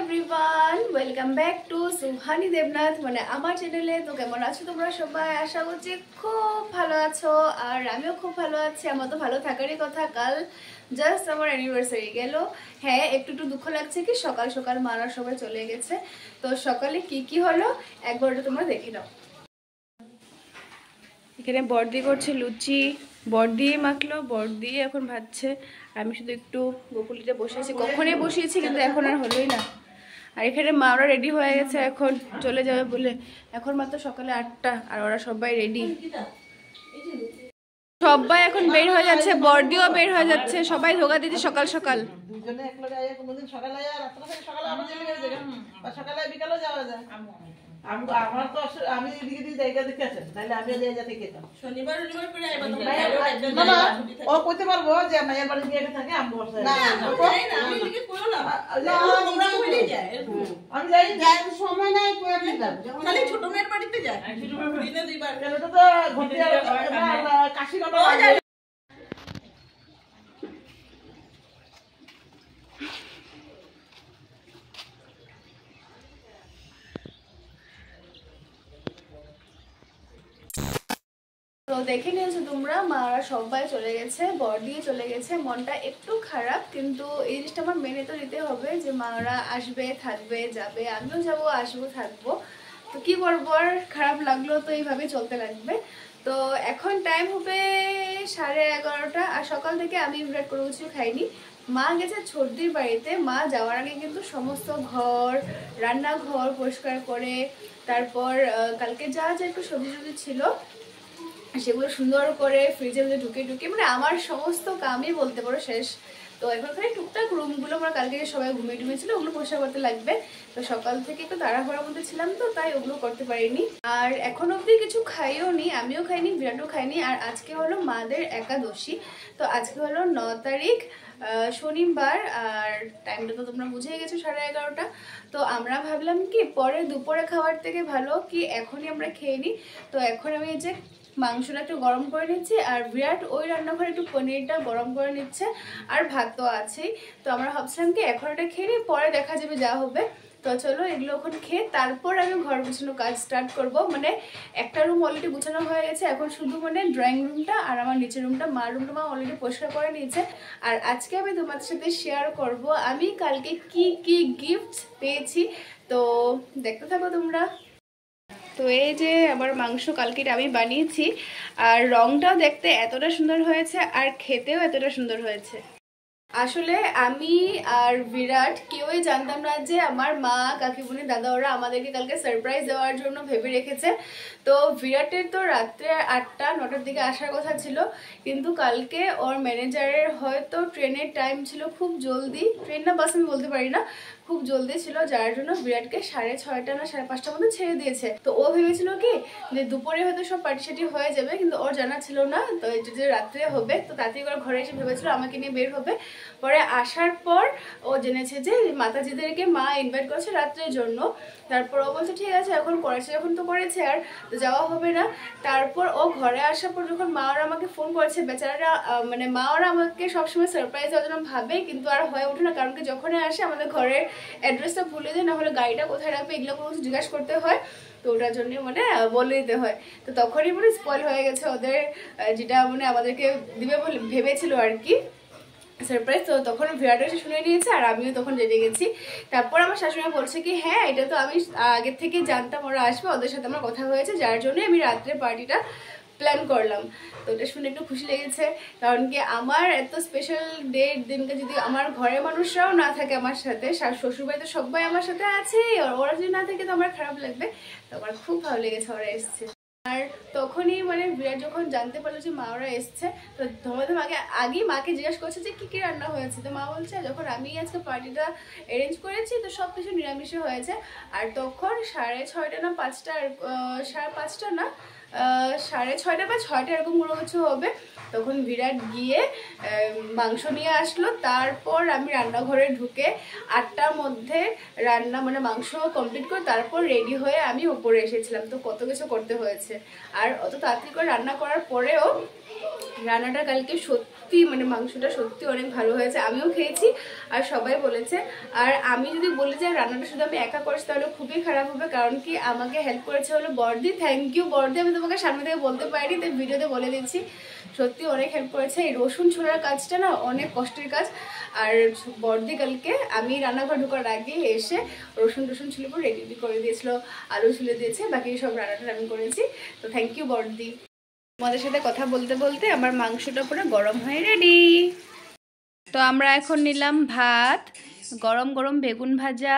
Everyone, welcome back to Suhani Debnath মানে আমার চ্যানেলে। তো কেমন আছো তোমরা সবাই? আশা করছি খুব ভালো আছো, আর আমিও খুব ভালো আছি। আমার তো ভালো থাকারই কথা। কাল জাস্ট আমার অ্যানিভার্সারি গেল। হ্যাঁ, একটু একটু দুঃখ লাগছে কি সকাল সকাল মারা সবাই চলে গেছে। তো সকালে কি কি হলো একবার ওটা তোমরা দেখে নাও। এখানে বড়দি করছে লুচি, বড়দি মাখলো, বড়দি এখন ভাজছে। আমি শুধু একটু গোকুলিতে বসেছি, কখনই বসিয়েছি কিন্তু এখন আর হলোই না। আর এখানে মা ওরা রেডি হয়ে গেছে, এখন চলে যাবে বলে। এখন মাত্র সকালে 8টা আর ওরা সবাই রেডি। সবাই এখন বের হয়ে যাচ্ছে, বড়দিও বের হয়ে যাচ্ছে, সবাই ধোকা দিচ্ছে সকাল সকাল। দুজনে একলা যায়, কোনদিন সকালে যায় রাত্রে থেকে সকালে আবার চলে গেছে, বা সকালে বিকালে যাওয়া যায়। আমার তো আমি এদিকে দিকে জায়গা দেখে আছেন, তাহলে আমি জায়গা থেকে খেতাম শনিবার রবিবার করে আইবা। না ও কইতে পারবো যে মায়ের বাড়ি গিয়ে থাকে আমি বসে না আমি এদিকে কইও না, তোমরা কইলে যায়। আমি যাই যাই সময় নাই কইয়া দিলাম, খালি ছোট মেয়ের বাড়িতে যায় দিনে দুইবার। এটা তো ঘটিয়া কাশিগঞ্জ তো দেখে নিয়েছো তোমরা, মারা সবাই চলে গেছে, বড়দিও চলে গেছে। মনটা একটু খারাপ, কিন্তু এই জিনিসটা আমার মেনে তো নিতে হবে যে মারা আসবে, থাকবে, যাবে, আমিও যাবো, আসবো, থাকবো। তো কি করবো, আর খারাপ লাগলো তো এইভাবে চলতে লাগবে। তো এখন টাইম হবে 11:30, আর সকাল থেকে আমি বিরাট করে কিছু খাইনি। মা গেছে ছোটদির বাড়িতে। মা যাওয়ার আগে কিন্তু সমস্ত ঘর, রান্নাঘর পরিষ্কার করে, তারপর কালকে যা যা একটু সবজি টবজি ছিল সেগুলো সুন্দর করে ফ্রিজের মধ্যে ঢুকে ঢুকে মানে আমার সমস্ত কামই বলতে পারো শেষ। তো এখন খালি টুকটাক রুমগুলো আমরা কালকে সবাই ঘুমিয়ে টুমিয়েছিল, ওগুলো পরিষ্কার করতে লাগবে। তো সকাল থেকে একটু তাড়াহুড়ার মধ্যে ছিলাম, তো তাই ওগুলো করতে পারিনি। আর এখন অবধি কিছু খাইও নি, আমিও খাইনি, বিরাটও খাইনি। আর আজকে হলো মাদের একাদশী। তো আজকে হলো 9 তারিখ, শনিবার। আর টাইমটা তো তোমরা বুঝেই গেছো 11:30। তো আমরা ভাবলাম কি পরে দুপুরে খাওয়ার থেকে ভালো কি এখনই আমরা খেয়ে নিই। তো এখন আমি যে মাংসটা একটু গরম করে নিচ্ছি, আর বিরাট ওই রান্নাঘরে একটু পনিরটা গরম করে নিচ্ছে, আর ভাত তো আছেই। তো আমরা ভাবছিলাম কি এখন এটা খেয়ে নিই, পরে দেখা যাবে যা হবে। তো চলো এগুলো এখন খেয়ে তারপর আমি ঘর গুছানো কাজ স্টার্ট করব। মানে একটা রুম অলরেডি গুছানো হয়ে গেছে, এখন শুধু মানে ড্রয়িং রুমটা আর আমার নিচের রুমটা, মার রুমটা মা অলরেডি পরিষ্কার করে নিয়েছে। আর আজকে আমি তোমাদের সাথে শেয়ার করব আমি কালকে কি কি গিফট পেয়েছি। তো দেখতে থাকো তোমরা। তো এই যে আমার মাংস কালকে আমি বানিয়েছি, আর রংটাও দেখতে এতটা সুন্দর হয়েছে, আর খেতেও এতটা সুন্দর হয়েছে। আসলে আমি আর বিরাট কেউই জানতাম না যে আমার মা, কাকিমুনি, দাদা ওরা আমাদেরকে কালকে সারপ্রাইজ দেওয়ার জন্য ভেবে রেখেছে। তো বিরাটের তো রাত্রে 8টা-9টার দিকে আসার কথা ছিল, কিন্তু কালকে ওর ম্যানেজারের হয়তো ট্রেনের টাইম ছিল খুব জলদি, ট্রেন না বাস আমি বলতে পারি না, খুব জলদি ছিল, যার জন্য বিরাটকে 6:30 না 5:30 মধ্যে ছেড়ে দিয়েছে। তো ও ভেবেছিল কি যে দুপুরে হয়তো সব পার্টি সার্টি হয়ে যাবে, কিন্তু ওর জানা ছিল না তো যে রাত্রে হবে। তো তাড়াতাড়ি করে ঘরে এসে ভেবেছিল আমাকে নিয়ে বের হবে। পরে আসার পর ও জেনেছে যে মাতাজিদেরকে মা ইনভাইট করেছে রাত্রের জন্য। তারপর ও বলছে ঠিক আছে, এখন করেছে যখন তো করেছে, আর যাওয়া হবে না। তারপর ও ঘরে আসার পর যখন মা ওরা আমাকে ফোন করেছে, বেচারারা মানে মা ওরা আমাকে সবসময় সারপ্রাইজ দেওয়ার জন্য ভাবে, কিন্তু আর হয়ে ওঠে না, কারণ কি যখনই আসে আমাদের ঘরের অ্যাড্রেসটা ভুলে যায়, না হলে গাড়িটা কোথায় রাখবে এগুলো কোনো কিছু জিজ্ঞাসা করতে হয়। তো ওটার জন্য মানে বলে দিতে হয়। তো তখনই মানে স্পয়েল হয়ে গেছে ওদের, যেটা মানে আমাদেরকে দিবে বলে ভেবেছিল আর কি সারপ্রাইজ। তো তখন বিরাট এসে শুনে নিয়েছে, আর আমিও তখন জেনে গেছি। তারপর আমার শাশুড়ি বলছে কি হ্যাঁ এটা তো আমি আগের থেকে জানতাম ওরা আসবে, ওদের সাথে আমার কথা হয়েছে, যার জন্য আমি রাত্রে পার্টিটা প্ল্যান করলাম। তো এটা শুনে একটু খুশি লেগেছে, কারণ কি আমার এত স্পেশাল ডের দিনকে যদি আমার ঘরের মানুষরাও না থাকে আমার সাথে, শ্বশুরবাড়িতে সবাই আমার সাথে আছে, ওরা যদি না থাকে তো আমার খারাপ লাগবে। তো আমার খুব ভালো লেগেছে ওরা এসছে। আর তখনই মানে বিরাট যখন জানতে পারলো যে মা ওরা এসছে, তো ধমাধম আগেই মাকে জিজ্ঞাসা করছে যে কি কি রান্না হয়েছে। তো মা বলছে যখন আমি আজকে পার্টিটা অ্যারেঞ্জ করেছি তো সব কিছু নিরামিষে হয়েছে। আর তখন 6:30 না 5টা, 5:30 না 6:30 বা 6টা এরকম কোনো কিছু হবে। তখন বিরাট গিয়ে মাংস নিয়ে আসলো। তারপর আমি রান্নাঘরে ঢুকে 8টার মধ্যে রান্না মানে মাংস কমপ্লিট করে তারপর রেডি হয়ে আমি উপরে এসেছিলাম। তো কত কিছু করতে হয়েছে, আর অত তাড়াতাড়ি করে রান্না করার পরেও রান্নাটা কালকে সত্যি মানে মাংসটা সত্যি অনেক ভালো হয়েছে, আমিও খেয়েছি আর সবাই বলেছে। আর আমি যদি বলি যে রান্নাটা শুধু আমি একা করেছি তাহলে খুবই খারাপ হবে, কারণ কি আমাকে হেল্প করেছে হলো বড়দি। থ্যাংক ইউ বড়দি, আমি তোমাকে সামনে থেকে বলতে পারিনি, তাই ভিডিওতে বলে দিচ্ছি। সত্যি অনেক হেল্প করেছে। এই রসুন ছোড়ার কাজটা না অনেক কষ্টের কাজ। আর বড়দি কালকে আমি রান্নাঘর ঢোকার আগে এসে রসুন ছুলে পর রেডি করে দিয়েছিল, আলু ছুলে দিয়েছে, বাকি সব রান্নাটা আমি করেছি। তো থ্যাংক ইউ বড়দি। তোমাদের সাথে কথা বলতে বলতে আমার মাংসটা পুরো গরম হয়ে রেডি। তো আমরা এখন নিলাম ভাত, গরম গরম বেগুন ভাজা,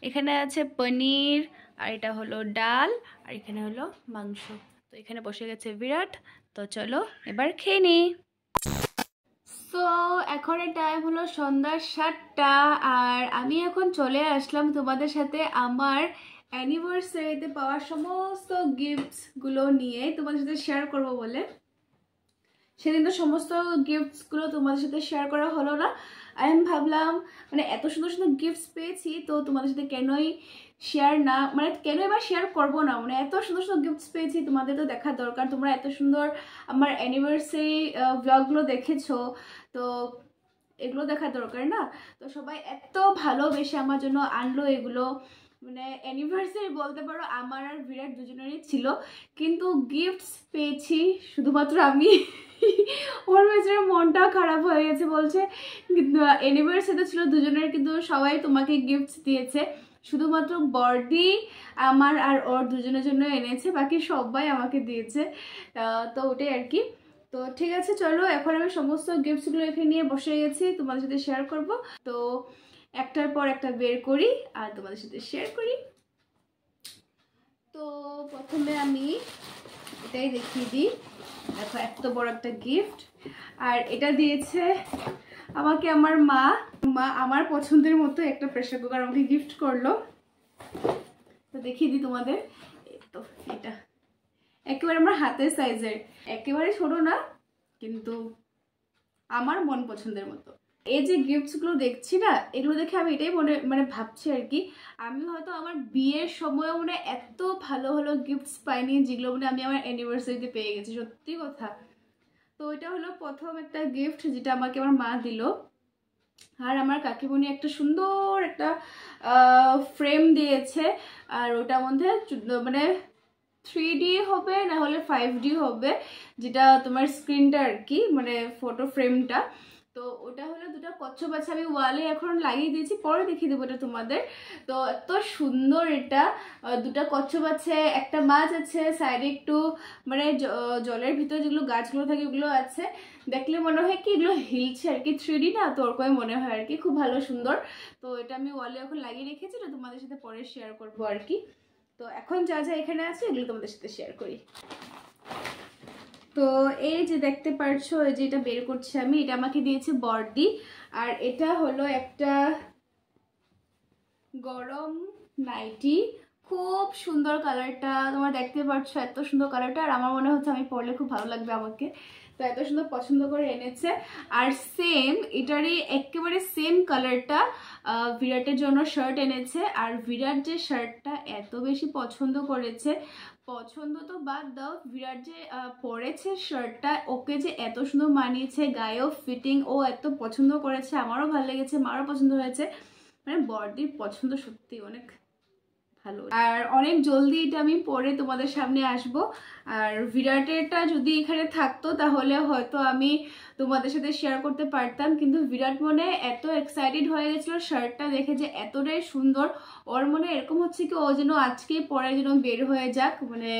এখানে আছে পনির, আর এটা হলো ডাল, আর এখানে হলো মাংস। তো এখানে বসে গেছে বিরাট। তো চলো এবার খেয়ে নি। সো এখন টাইম হলো সন্ধ্যা 7টা, আর আমি এখন চলে আসলাম তোমাদের সাথে আমার অ্যানিভার্সারিতে পাওয়া সমস্ত গিফটসগুলো নিয়ে তোমাদের সাথে শেয়ার করব বলে। সেদিন তো সমস্ত গিফটসগুলো তোমাদের সাথে শেয়ার করা হলো না। আমি ভাবলাম মানে এত সুন্দর সুন্দর গিফটস পেয়েছি, তো তোমাদের সাথে কেনই শেয়ার না, মানে কেন এবার শেয়ার করবো না, মানে এত সুন্দর সুন্দর গিফটস পেয়েছি, তোমাদের তো দেখার দরকার। তোমরা এত সুন্দর আমার অ্যানিভার্সারি ব্লগগুলো দেখেছো, তো এগুলো দেখার দরকার না? তো সবাই এত ভালোবেসে আমার জন্য আনলো এগুলো। মানে অ্যানিভার্সারি বলতে পারো আমার আর বিরাট দুজনেরই ছিল, কিন্তু গিফটস পেয়েছি শুধুমাত্র আমি। ওর ভেতরে মনটাও খারাপ হয়ে গেছে, বলছে অ্যানিভার্সারি তো ছিল দুজনের, কিন্তু সবাই তোমাকে গিফটস দিয়েছে, শুধুমাত্র বড়দি আমার আর ওর দুজনের জন্য এনেছে, বাকি সবাই আমাকে দিয়েছে। তো ওটাই আর কি। তো ঠিক আছে চলো, এখন আমি সমস্ত গিফটসগুলো এখানে নিয়ে বসে গেছি, তোমাদের সাথে শেয়ার করব। তো একটার পর একটা বের করি আর তোমাদের সাথে শেয়ার করি। তো প্রথমে আমি এটাই দেখিয়ে দিই। দেখো এত বড় একটা গিফট, আর এটা দিয়েছে আমাকে আমার মা আমার পছন্দের মতো একটা প্রেসার কুকার আমাকে গিফট করলো। তো দেখিয়ে দিই তোমাদের। তো এটা একেবারে আমার হাতের সাইজের, একেবারে ছোট না, কিন্তু আমার মন পছন্দের মতো। এই যে গিফটসগুলো দেখছি না, এগুলো দেখে আমি এটাই মানে ভাবছি আর কি, আমি হয়তো আমার বিয়ের সময় মানে এত ভালো ভালো গিফটস পাইনি যেগুলো মানে আমি আমার অ্যানিভার্সারিতে পেয়ে গেছি, সত্যি কথা। তো এটা হলো প্রথম একটা গিফট যেটা আমাকে আমার মা দিল। আর আমার কাকিমণি একটা সুন্দর একটা ফ্রেম দিয়েছে, আর ওটার মধ্যে মানে 3D হবে না হলে 5D হবে, যেটা তোমার স্ক্রিনটা আর কি, মানে ফটো ফ্রেমটা। তো ওটা হলো দুটো কচ্ছপ আছে, আমি ওয়ালে এখন লাগিয়ে দিয়েছি, পরে দেখিয়ে দেবো এটা তোমাদের। তো এত সুন্দর এটা, দুটো কচ্ছপ আছে, একটা মাছ আছে, সাইডে একটু মানে জলের ভিতরে যেগুলো গাছগুলো থাকে ওগুলো আছে, দেখলে মনে হয় কি এগুলো হিলছে আর কি, 3D না, তো ওরকম মনে হয় আর কি, খুব ভালো সুন্দর। তো এটা আমি ওয়ালে এখন লাগিয়ে রেখেছি, তো তোমাদের সাথে পরে শেয়ার করবো আর কি। তো এখন যা যা এখানে আছে এগুলো তোমাদের সাথে শেয়ার করি। তো এই যে দেখতে পারছো, এই যে এটা বের করছি আমি, এটা আমাকে দিয়েছে বড়দি। আর এটা হলো একটা গরম নাইটি, খুব সুন্দর কালারটা, তোমরা দেখতে পাচ্ছ এত সুন্দর কালারটা, আর আমার মনে হচ্ছে আমি পরলে খুব ভালো লাগবে আমাকে, তো এত সুন্দর পছন্দ করে এনেছে। আর সেম এটারই একেবারে সেম কালারটা বিরাটের জন্য শার্ট এনেছে, আর বিরাট যে শার্টটা এত বেশি পছন্দ করেছে, পছন্দ তো বাদ দাও, বিরাট যে পরেছে শার্টটা, ওকে যে এত সুন্দর মানিয়েছে, গায়েও ফিটিং, ও এত পছন্দ করেছে, আমারও ভালো লেগেছে, মারও পছন্দ হয়েছে, মানে বড়দির পছন্দ সত্যি অনেক ভালো। আর অনেক জলদি এটা আমি পরে তোমাদের সামনে আসব। আর বিরাটেরটা যদি এখানে থাকতো তাহলে হয়তো আমি তোমাদের সাথে শেয়ার করতে পারতাম, কিন্তু বিরাট মনে এত এক্সাইটেড হয়ে গেছিলো শার্টটা দেখে যে এতটাই সুন্দর, ওর মনে এরকম হচ্ছে কি ও যেন আজকেই পরে যেন বের হয়ে যাক, মানে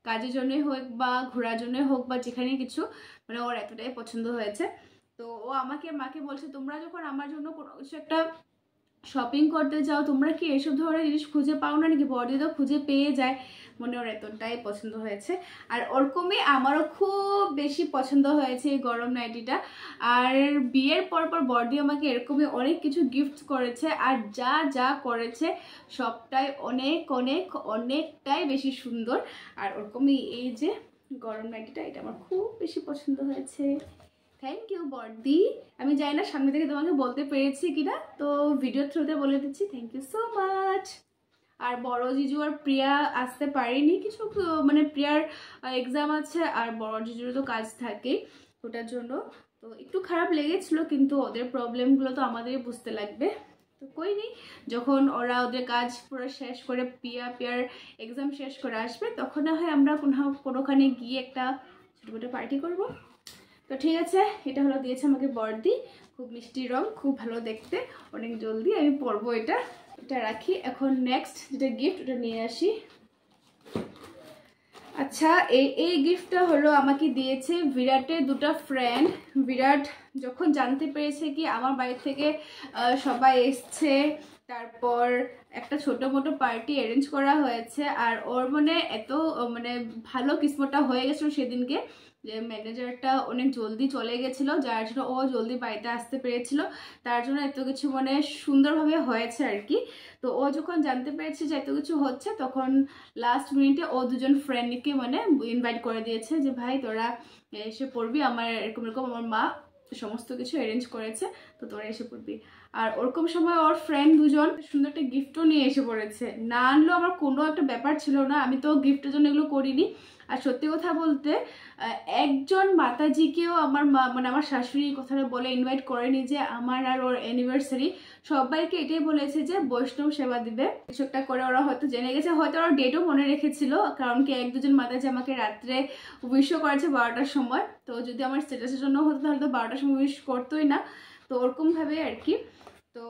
কাজের জন্য হোক বা ঘোরার জন্য হোক বা যেখানে কিছু, মানে ওর এতটাই পছন্দ হয়েছে। তো ও মাকে বলছে তোমরা যখন আমার জন্য কোনো কিছু একটা শপিং করতে যাও তোমরা কি এসব ধরনের জিনিস খুঁজে পাও না নাকি, বডি তো খুঁজে পেয়ে যায়, মনে ওর এতটাই পছন্দ হয়েছে। আর ওরকমই আমারও খুব বেশি পছন্দ হয়েছে এই গরম নাইটিটা। আর বিয়ের পর বডি আমাকে এরকমই অনেক কিছু গিফট করেছে, আর যা যা করেছে সবটাই অনেকটাই বেশি সুন্দর। আর ওরকমই এই যে গরম নাইটিটা, এটা আমার খুব বেশি পছন্দ হয়েছে। থ্যাংক ইউ বড়দি, আমি জানি না সামনে থেকে তোমাকে বলতে পেরেছি কিনা, তো ভিডিও থ্রুতে বলে দিচ্ছি, থ্যাংক ইউ সো মাচ। আর বড় জিজু আর প্রিয়া আসতে পারেনি, কিছু মানে প্রিয়ার এক্সাম আছে, আর বড় জিজুরও তো কাজ থাকে ওটার জন্য, তো একটু খারাপ লেগেছিল, কিন্তু ওদের প্রবলেমগুলো তো আমাদেরই বুঝতে লাগবে। তো কই নেই, যখন ওরা ওদের কাজ পুরো শেষ করে পিয়ার এক্সাম শেষ করে আসবে, তখন না হয় আমরা কোনোখানে গিয়ে একটা ছোটো পার্টি করব। তো ঠিক আছে, এটা হলো দিয়েছে আমাকে বর্দি, খুব মিষ্টি রং, খুব ভালো দেখতে, অনেক জলদি আমি পরবো এটা রাখি। এখন নেক্সট যেটা গিফট ওটা নিয়ে আসি। আচ্ছা, এই গিফটটা হলো আমাকে দিয়েছে বিরাটের দুটো ফ্রেন্ড। বিরাট যখন জানতে পেরেছে কি আমার বাড়ি থেকে সবাই এসছে, তারপর একটা ছোট মোটো পার্টি অ্যারেঞ্জ করা হয়েছে, আর ওর এত ভালো কিসমতটা হয়ে গেছিল সেদিনকে যে ম্যানেজারটা অনেক জলদি চলে গেছিলো, যার জন্য ও জলদি বাড়িতে আসতে পেরেছিল, তার জন্য এত কিছু সুন্দরভাবে হয়েছে আর কি। তো ও যখন জানতে পেরেছে যে এত কিছু হচ্ছে, তখন লাস্ট মিনিটে ও দুজন ফ্রেন্ডকে ইনভাইট করে দিয়েছে যে ভাই তোরা এসে পড়বি, আমার এরকম আমার মা সমস্ত কিছু অ্যারেঞ্জ করেছে, তো তোরা এসে পড়বি। আর ওরকম সময় ওর ফ্রেন্ড দুজন সুন্দর একটা গিফটও নিয়ে এসে পড়েছে। না আনলেও আমার কোনো একটা ব্যাপার ছিল না, আমি তো গিফটের জন্য এগুলো করিনি। আর সত্যি কথা বলতে একজন মাতাজিকেও আমার মা আমার শাশুড়ি কথাটা বলে ইনভাইট করেনি যে আমার আর ওর অ্যানিভার্সারি। সবাইকে এটাই বলেছে যে বৈষ্ণব সেবা দিবে, কিছু একটা করে ওরা হয়তো জেনে গেছে, হয়তো ওরা ডেটও মনে রেখেছিল, কারণ কি এক দুজন মাতাজি আমাকে রাত্রে উইশও করেছে 12টার সময়। তো যদি আমার স্ট্যাটাসের জন্য হতো তাহলে তো 12টার সময় উইশ করতোই না। তো ওরকমভাবে আর কি। তো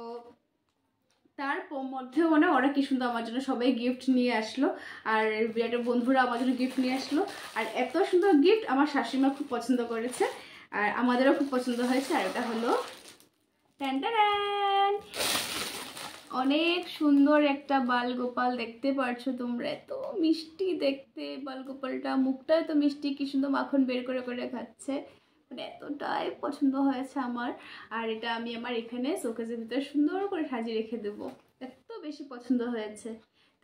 তার মধ্যেও ওরা কি সুন্দর আমার জন্য সবাই গিফট নিয়ে আসলো, আর বিরাটের বন্ধুরা আমার জন্য গিফট নিয়ে আসলো। আর এত সুন্দর গিফট আমার শাশুড়িমা খুব পছন্দ করেছে, আর আমাদেরও খুব পছন্দ হয়েছে। আর এটা হলো ট্যান, অনেক সুন্দর একটা বালগোপাল, দেখতে পারছো তোমরা, এত মিষ্টি দেখতে বালগোপালটা, মুখটা এত মিষ্টি, কি সুন্দর মাখন বের করে করে খাচ্ছে, এতটাই পছন্দ হয়েছে আমার। আর এটা আমি আমার এখানে শোকেসের ভিতরে সুন্দর করে সাজিয়ে রেখে দেবো, এত বেশি পছন্দ হয়েছে।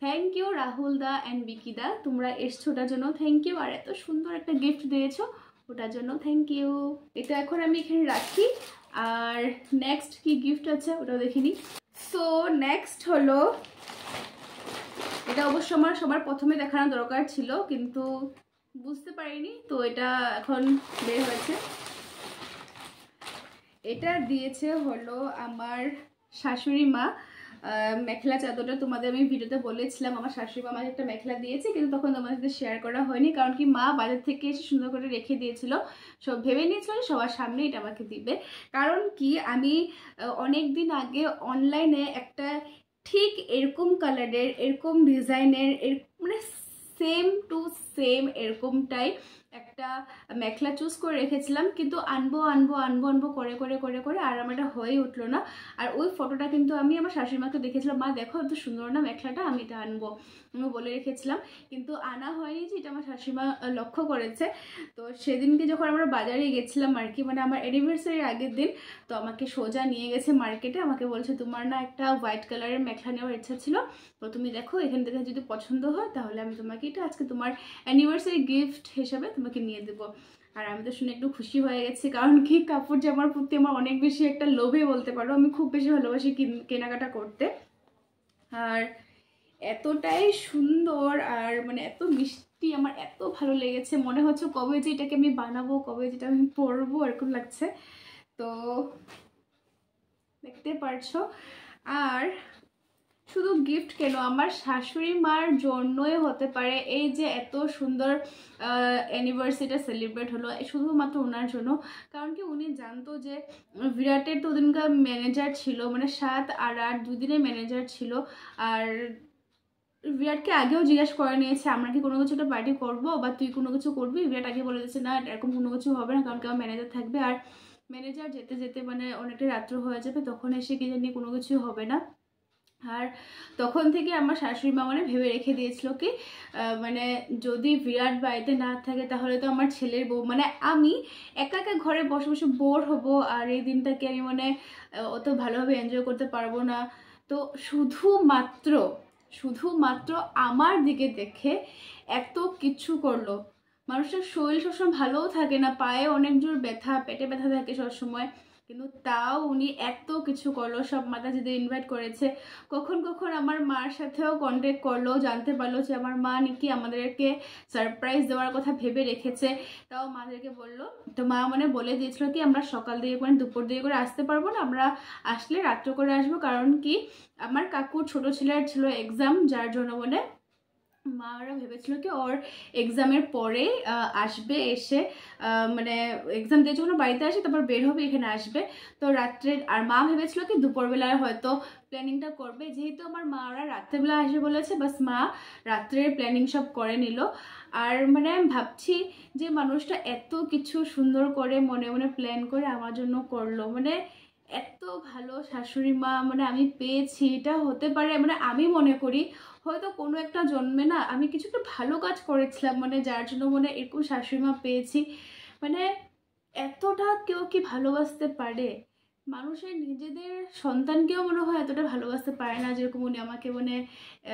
থ্যাংক ইউ রাহুল দা অ্যান্ড বিকি দা, তোমরা এসছো ওটার জন্য থ্যাংক ইউ, আর এত সুন্দর একটা গিফট দিয়েছো ওটার জন্য থ্যাংক ইউ। এটা এখন আমি এখানে রাখি। আর নেক্সট কি গিফট আছে ওটাও দেখিনি। সো নেক্সট হলো, এটা অবশ্য আমার সবার প্রথমে দেখানো দরকার ছিল, কিন্তু বুঝতে পারিনি, তো এটা এখন বের হয়েছে। এটা দিয়েছে হলো আমার শাশুড়ি মা, মেখলা চাদরটা তোমাদের আমি ভিডিওতে বলেছিলাম, আমার শাশুড়ি মা আমাকে একটা মেখলা দিয়েছে, কিন্তু তখন তোমাদের সাথে শেয়ার করা হয়নি, কারণ কি মা বাজার থেকে এসে সুন্দর করে রেখে দিয়েছিল, সব ভেবে নিয়েছিল সবার সামনে এটা আমাকে দিবে। কারণ কি আমি অনেক দিন আগে অনলাইনে একটা ঠিক এরকম কালারের, এরকম ডিজাইনের, সেম টু সেম এরকমটাই একটা মেখলা চুজ করে রেখেছিলাম, কিন্তু আনবো করে করে করে করে আর আমার এটা হয়ে উঠলো না। আর ওই ফটোটা কিন্তু আমি আমার শাশুড়িমাকে দেখেছিলাম, মা দেখো এত সুন্দর না মেখলাটা, আমি এটা আনবো, আমি বলে রেখেছিলাম, কিন্তু আনা হয়নি, যে এটা আমার শাশুড়িমা লক্ষ্য করেছে। তো সেদিনকে যখন আমরা বাজারে গেছিলাম আর কি, আমার অ্যানিভার্সারির আগের দিন, তো আমাকে সোজা নিয়ে গেছে মার্কেটে, আমাকে বলছে তোমার না একটা হোয়াইট কালারের মেখলা নেওয়ার ইচ্ছা ছিল, তো তুমি দেখো এখান থেকে যদি পছন্দ হয় তাহলে আমি তোমাকে এটা আজকে তোমার অ্যানিভার্সারি গিফট হিসাবে তোমাকে নিয়ে দেবো। আর আমি তো শুনে একটু খুশি হয়ে গেছি, কারণ কি কাপড় জামার প্রতি আমার অনেক বেশি একটা লোভে বলতে পারো, আমি খুব বেশি ভালোবাসি কেনাকাটা করতে। আর এতটাই সুন্দর আর এত মিষ্টি, আমার এত ভালো লেগেছে, মনে হচ্ছে কবে যে এটাকে আমি বানাবো, কবে যেটা আমি পরবো এরকম লাগছে। তো দেখতে পারছো। আর শুধু গিফট কেন, আমার শাশুড়ি মার জন্যই হতে পারে এই যে এত সুন্দর অ্যানিভার্সারিটা সেলিব্রেট হলো, শুধুমাত্র ওনার জন্য। কারণ কি উনি জানতো যে বিরাটের তো ওদিনকার ম্যানেজার ছিল, 7 আর 8 দুদিনের ম্যানেজার ছিল। আর বিরাটকে আগেও জিজ্ঞাসা করে নিয়েছে আমরা কি কোনো কিছু একটা পার্টি করবো বা তুই কোনো কিছু করবি, বিরাট আগে বলে দিচ্ছে না এরকম কোনো কিছু হবে না, কারণ কি আমার ম্যানেজার থাকবে, আর ম্যানেজার যেতে যেতে অনেকটা রাত্র হয়ে যাবে, তখন এসে কি জানি কোনো কিছু হবে না। আর তখন থেকে আমার শাশুড়ি মা ভেবে রেখে দিয়েছিল কি যদি বিরাট বাড়িতে না থাকে তাহলে তো আমার ছেলের বউ আমি একা একা ঘরে বসে বসে বোর হব, আর এই দিনটাকে আমি অত ভালোভাবে এনজয় করতে পারবো না। তো শুধুমাত্র আমার দিকে দেখে এত কিছু করলো। মানুষের শরীর সবসময় ভালোও থাকে না, পায়ে অনেক জোর ব্যথা, পেটে ব্যথা থাকে সবসময়, কিন্তু তাও উনি এত কিছু করলো, সব মাতাজিদের ইনভাইট করেছে। কখন কখন আমার মার সাথেও কন্ট্যাক্ট করলো, জানতে পারলো যে আমার মা নাকি আমাদেরকে সারপ্রাইজ দেওয়ার কথা ভেবে রেখেছে, তাও মাদেরকে বললো। তো মা মানে বলে দিয়েছিল কি আমরা সকাল দিকে করে দুপুর দিকে করে আসতে পারবো না, আমরা আসলে রাত্রে করে আসবো, কারণ কি আমার কাকুর ছোট ছেলের ছিল এক্সাম, যার জন্য মানে মারা ভেবেছিল কি ওর এক্সামের পরে আসবে, এসে মানে এক্সাম দিয়ে যখন বাড়িতে আসে তারপর বের হবে এখানে আসবে। তো রাত্রে আর মা ভেবেছিল কি দুপুরবেলায় হয়তো প্ল্যানিংটা করবে, যেহেতু আমার মারা রাত্রেবেলা আসবে বলেছে, বাস মা রাত্রের প্ল্যানিং সব করে নিল। আর মানে আমি ভাবছি যে মানুষটা এত কিছু সুন্দর করে মনে মনে প্ল্যান করে আমার জন্য করলো, মানে এত ভালো শাশুড়ি মা মানে আমি পেয়েছি। এটা হতে পারে মানে আমি মনে করি হয়তো কোনো একটা জন্মে না আমি কিছু একটা ভালো কাজ করেছিলাম, মানে যার জন্য মানে এরকম শাশুড়ি মা পেয়েছি। মানে এতটা কেউ কি ভালোবাসতে পারে? মানুষের নিজেদের সন্তানকেও মনে হয় এতটা ভালোবাসতে পারে না, যেরকম উনি আমাকে মানে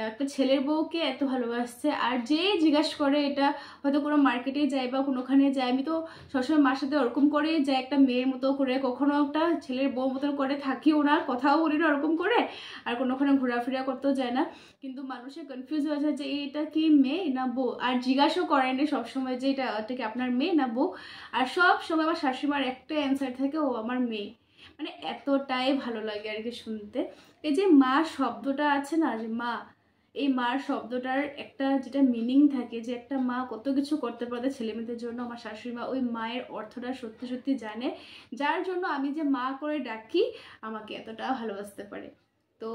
একটা ছেলের বউকে এত ভালোবাসছে। আর যে জিজ্ঞাসা করে, এটা হয়তো কোনো মার্কেটে যায় বা কোনোখানে যায়, আমি তো সবসময় মার সাথে ওরকম করে যাই একটা মেয়ের মতো করে, কখনো একটা ছেলের বউ মতো করে থাকিও না, কথাও বলি না ওরকম করে, আর কোনোখানে ঘোরাফেরা করতেও যায় না। কিন্তু মানুষের কনফিউজ হয়ে যায় যে এটা কি মেয়ে না বউ, আর জিজ্ঞাসাও করেনি সবসময় যে এটা কি আপনার মেয়ে না বউ। আর সব সময় আমার শাশুড়িমার একটা অ্যান্সার থাকে, ও আমার মেয়ে। মানে এতটাই ভালো লাগে আর কি শুনতে। এই যে মা শব্দটা আছে না, যে মা, এই মার শব্দটার একটা যেটা মিনিং থাকে, যে একটা মা কত কিছু করতে পারে ছেলে মেয়েদের জন্য, আমার শাশুড়ি মা ওই মায়ের অর্থটা সত্যি সত্যি জানে, যার জন্য আমি যে মা করে ডাকি আমাকে এতটা ভালোবাসতে পারে। তো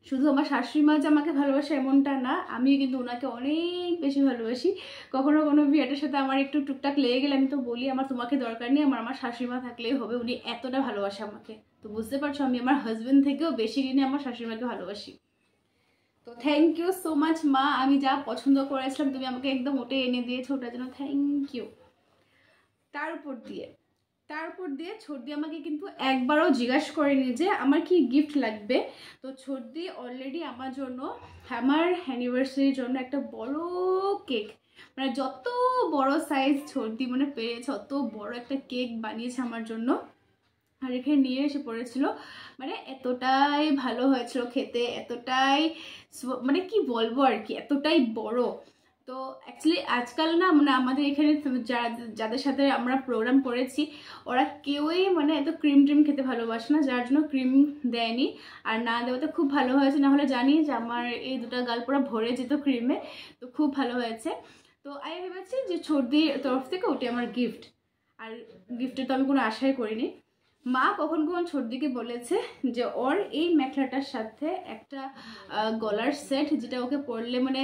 শুধু আমার শাশুড়ি মা যে আমাকে ভালোবাসে এমনটা না, আমিও কিন্তু ওনাকে অনেক বেশি ভালোবাসি। কখনো কোনো বিয়েটার সাথে আমার একটু টুকটাক লেগে গেলে আমি তো বলি আমার তোমাকে দরকার নেই, আমার শাশুড়ি মা থাকলেই হবে, উনি এতটা ভালোবাসে আমাকে। তো বুঝতে পারছো আমি আমার হাজবেন্ড থেকেও বেশি কিনে আমার শাশুড়ি মাকে ভালোবাসি। তো থ্যাংক ইউ সো মাচ মা, আমি যা পছন্দ করেছিলাম তুমি আমাকে একদম ওটাই এনে দিয়েছো, ওটার জন্য থ্যাংক ইউ। তার উপর দিয়ে ছোটদি আমাকে কিন্তু একবারও জিজ্ঞাসা করেনি যে আমার কি গিফট লাগবে। তো ছোটদি অলরেডি আমার জন্য, আমার অ্যানিভার্সারির জন্য একটা বড় কেক, মানে যত বড় সাইজ ছোটদি মানে পেরেছে অত বড় একটা কেক বানিয়েছে আমার জন্য, আর এখানে নিয়ে এসে পড়েছিল। মানে এতটাই ভালো হয়েছিল খেতে, এতটাই মানে কি বলবো আর কি, এতটাই বড়। তো অ্যাকচুয়ালি আজকাল না মানে আমাদের এখানে যাদের সাথে আমরা প্রোগ্রাম করেছি ওরা কেউই মানে এত ক্রিম ট্রিম খেতে ভালোবাসে না, যার জন্য ক্রিম দেয়নি। আর না দেওয়াতে খুব ভালো হয়েছে, না হলে জানি যে আমার এই দুটো গাল পুরো ভরে যেত ক্রিমে। তো খুব ভালো হয়েছে। তো আমি ভেবেছি যে ছোটদির তরফ থেকে ওটি আমার গিফট, আর গিফটে তো আমি কোনো আশাই করিনি। মা কখন কখন ছোটদিকে বলেছে যে ওর এই মেখলাটার সাথে একটা গলার সেট, যেটা ওকে পরলে মানে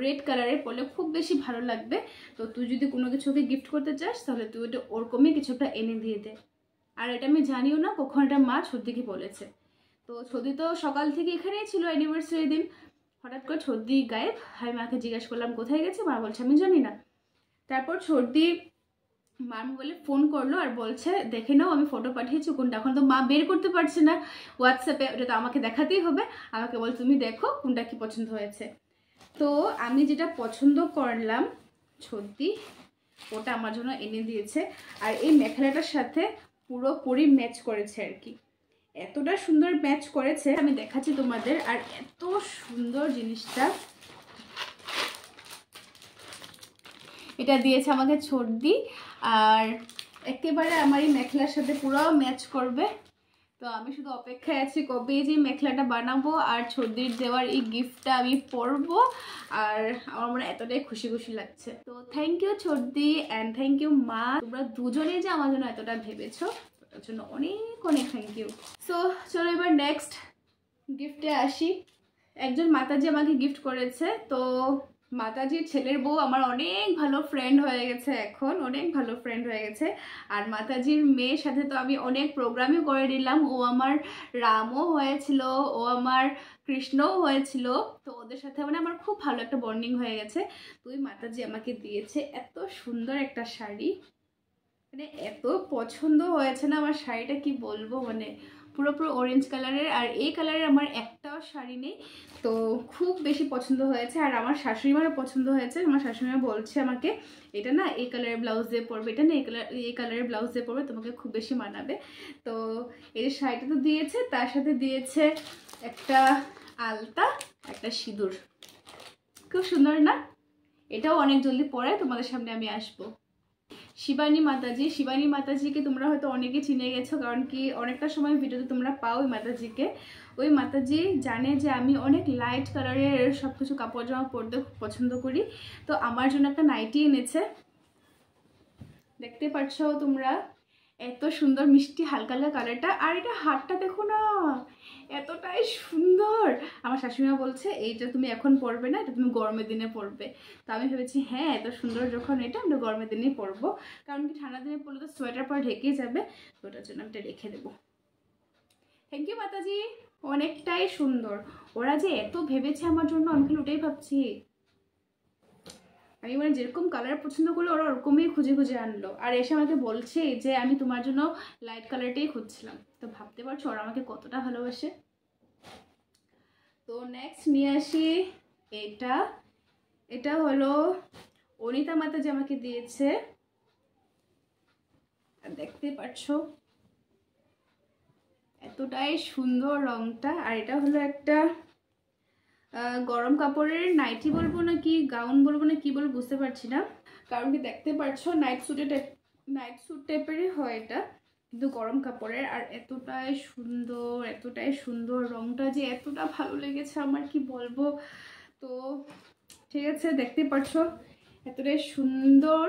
রেড কালারের পরলে খুব বেশি ভালো লাগবে। তো তুই যদি কোনো কিছু ওকে গিফট করতে চাস তাহলে তুই ওটা ওরকমই কিছুটা এনে দিয়ে দে। আর এটা আমি জানিও না কখন এটা মা ছোটদিকে বলেছে। তো ছোটদি তো সকাল থেকে এখানেই ছিল অ্যানিভার্সারি দিন, হঠাৎ করে ছোটদি গায়েব। আমি মাকে জিজ্ঞাসা করলাম কোথায় গেছে, মা বলছে আমি জানি না। তারপর ছোটদি মার মোবাইলে ফোন করলো আর বলছে দেখে নাও আমি ফটো পাঠিয়েছি কোনটা। এখন তো মা বের করতে পারছে না হোয়াটসঅ্যাপে, ওটা তো আমাকে দেখাতেই হবে। আমাকে বল তুমি দেখো কোনটা কি পছন্দ হয়েছে। তো আমি যেটা পছন্দ করলাম সত্যি ওটা আমার জন্য এনে দিয়েছে। আর এই মেখেলাটার সাথে পুরোপুরি ম্যাচ করেছে আর কি, এতটা সুন্দর ম্যাচ করেছে আমি দেখাচ্ছি তোমাদের। আর এত সুন্দর জিনিসটা, এটা দিয়েছে আমাকে ছোটদি, আর একেবারে আমার এই মেখলার সাথে পুরো ম্যাচ করবে। তো আমি শুধু অপেক্ষায় আছি কবে যে মেখলাটা বানাবো আর ছোটদির দেওয়ার এই গিফটটা আমি পরবো। আর আমার মনে এতটাই খুশি খুশি লাগছে। তো থ্যাংক ইউ ছোটদি অ্যান্ড থ্যাংক ইউ মা, তোমরা দুজনে যে আমার জন্য এতটা ভেবেছো তার জন্য অনেক অনেক থ্যাংক ইউ। সো চলো এবার নেক্সট গিফটে আসি। একজন মাতাজি আমাকে গিফট করেছে। তো মাতাজির ছেলের বউ আমার অনেক ভালো ফ্রেন্ড হয়ে গেছে, এখন অনেক ভালো ফ্রেন্ড হয়ে গেছে। আর মাতাজির মেয়ের সাথে তো আমি অনেক প্রোগ্রামই করে নিলাম, ও আমার রামও হয়েছিল, ও আমার কৃষ্ণও হয়েছিল। তো ওদের সাথে মানে আমার খুব ভালো একটা বন্ডিং হয়ে গেছে। তো ওই মাতাজি আমাকে দিয়েছে এত সুন্দর একটা শাড়ি, মানে এত পছন্দ হয়েছে না আমার শাড়িটা, কি বলবো, মানে পুরোপুরি অরেঞ্জ কালারের। আর এই কালারের আমার একটাও শাড়ি নেই, তো খুব বেশি পছন্দ হয়েছে। আর আমার শাশুড়িমারও পছন্দ হয়েছে। আমার শাশুড়িমা বলছে আমাকে এটা না এই কালারের ব্লাউজ দিয়ে পরবে, এটা না এই কালারের ব্লাউজ দিয়ে পরবে, তোমাকে খুব বেশি মানাবে। তো এই যে শাড়িটা তো দিয়েছে, তার সাথে দিয়েছে একটা আলতা, একটা সিঁদুর। খুব সুন্দর না? এটাও অনেক জলদি পরে তোমাদের সামনে আমি আসবো। শিবানী মাতাজিকে তোমরা হয়তো অনেকে চিনে গেছো, কারণ কি অনেকটা সময় ভিডিওতে তোমরা পাও ওই মাতাজিকে। ওই মাতাজি জানে যে আমি অনেক লাইট কালারের সব কিছু কাপড় জামা পরতে খুব পছন্দ করি। তো আমার জন্য একটা নাইটি এনেছে, দেখতে পাচ্ছ তোমরা, এত সুন্দর মিষ্টি হালকা হালকা কালারটা। আর এটা হাতটা দেখো না, এতটাই সুন্দর। আমার শাশুড়িমা বলছে এইটা তুমি এখন পরবে না, এটা তুমি গরমের দিনে পরবে। তো আমি ভেবেছি হ্যাঁ, এত সুন্দর যখন এটা আমরা গরমের দিনেই পরবো, কারণ কি ঠান্ডা দিনে পরলে তো সোয়েটার পরে ঢেকে যাবে। তো ওটার জন্য আমি এটা রেখে দেবো। থ্যাংক ইউ মাতাজি, অনেকটাই সুন্দর। ওরা যে এত ভেবেছে আমার জন্য, আমি খালি ওটাই ভাবছি। আমি মানে যেরকম কালার পছন্দ করলো ওরা ওরকমই খুঁজে খুঁজে আনলো। আর এসে আমাকে বলছে যে আমি তোমার জন্য লাইট কালারটাই খুঁজছিলাম। তো ভাবতে পারছো ওরা আমাকে কতটা ভালোবাসে। তো নেক্সট নিয়ে আসি এটা। এটা হলো অনিতা মাতাজি আমাকে দিয়েছে, দেখতে পাচ্ছ এতটাই সুন্দর রংটা। আর এটা হলো একটা গরম কাপড়ের নাইটি বলবো না কি গাউন বলবো না কি বলবো বুঝতে পারছি না, কারণ কি দেখতে পাচ্ছ নাইট স্যুট টাইপেরই হয় এটা, কিন্তু গরম কাপড়ের। আর এতটাই সুন্দর রংটা যে এতটা ভালো লেগেছে আমার, কি বলবো। তো ঠিক আছে, দেখতে পাচ্ছ এতটাই সুন্দর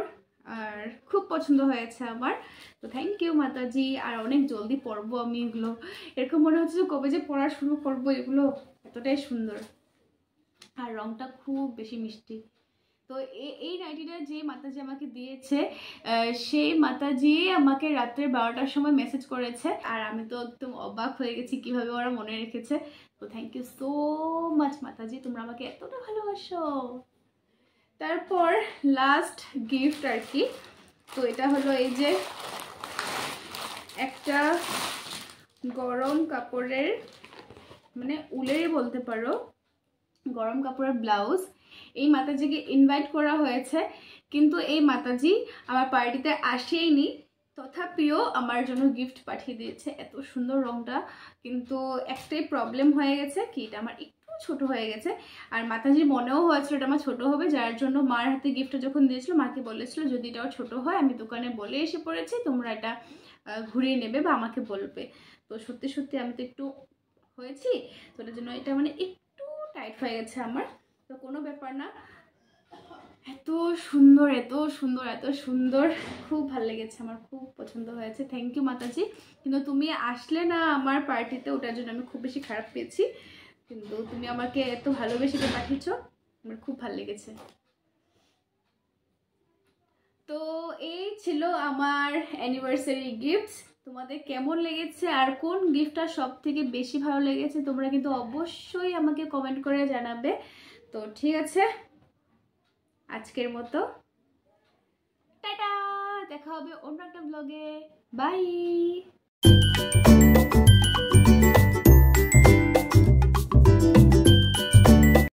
আর খুব পছন্দ হয়েছে আমার। তো থ্যাংক ইউ মাতাজি। আর অনেক জলদি পরবো আমি এগুলো, এরকম মনে হচ্ছে যে কবে যে পড়া শুরু করবো এগুলো, এতটাই সুন্দর। আর রংটা খুব বেশি মিষ্টি। তো এই নাইটিটা যে মাতাজি আমাকে দিয়েছে, সেই মাতাজি আমাকে রাত্রে 12টার সময় মেসেজ করেছে। আর আমি তো একদম অবাক হয়ে গেছি কিভাবে ওরা মনে রেখেছে। তো থ্যাংক ইউ সো মাচ মাতাজি, তোমরা আমাকে এতটা ভালোবাসো। তারপর লাস্ট গিফট আর কি। তো এটা হলো এই যে একটা গরম কাপড়ের, মানে উলেরই বলতে পারো, গরম কাপড়ের ব্লাউজ। এই মাতাজিকে ইনভাইট করা হয়েছে, কিন্তু এই মাতাজি আমার পার্টিতে আসেইনি, তথাপিও আমার জন্য গিফট পাঠিয়ে দিয়েছে। এত সুন্দর রংটা, কিন্তু একটাই প্রবলেম হয়ে গেছে কি এটা আমার একটু ছোট হয়ে গেছে। আর মাতাজির মনেও হয়েছিল এটা আমার ছোট হবে, যার জন্য মার হাতে গিফটটা যখন দিয়েছিল মাকে বলেছিল যদি এটাও ছোট হয় আমি দোকানে বলে এসে পড়েছি, তোমরা এটা ঘুরিয়ে নেবে বা আমাকে বলবে। তো সত্যি সত্যি আমি তো একটু হয়েছি, তো ওটার জন্য এটা মানে একটু টাইট হয়ে গেছে আমার। তো কোনো ব্যাপার না, এত সুন্দর এত সুন্দর এত সুন্দর, খুব ভালো লেগেছে আমার, খুব পছন্দ হয়েছে। থ্যাংক ইউ মাতাজি। কিন্তু তুমি আসলে না আমার পার্টিতে, ওটার জন্য আমি খুব বেশি খারাপ পেয়েছি, কিন্তু তুমি আমাকে এত ভালোবেসে পাঠিয়েছো, আমার খুব ভালো লেগেছে। তো এই ছিল আমার অ্যানিভার্সারি গিফটস। তোমাদের কেমন লেগেছে আর কোন গিফটটা সব থেকে বেশি ভালো লেগেছে তোমরা কিন্তু অবশ্যই আমাকে কমেন্ট করে জানাবে। তো ঠিক আছে, আজকের মতো টাটা, দেখা হবে অন্য একটা ব্লগে। বাই।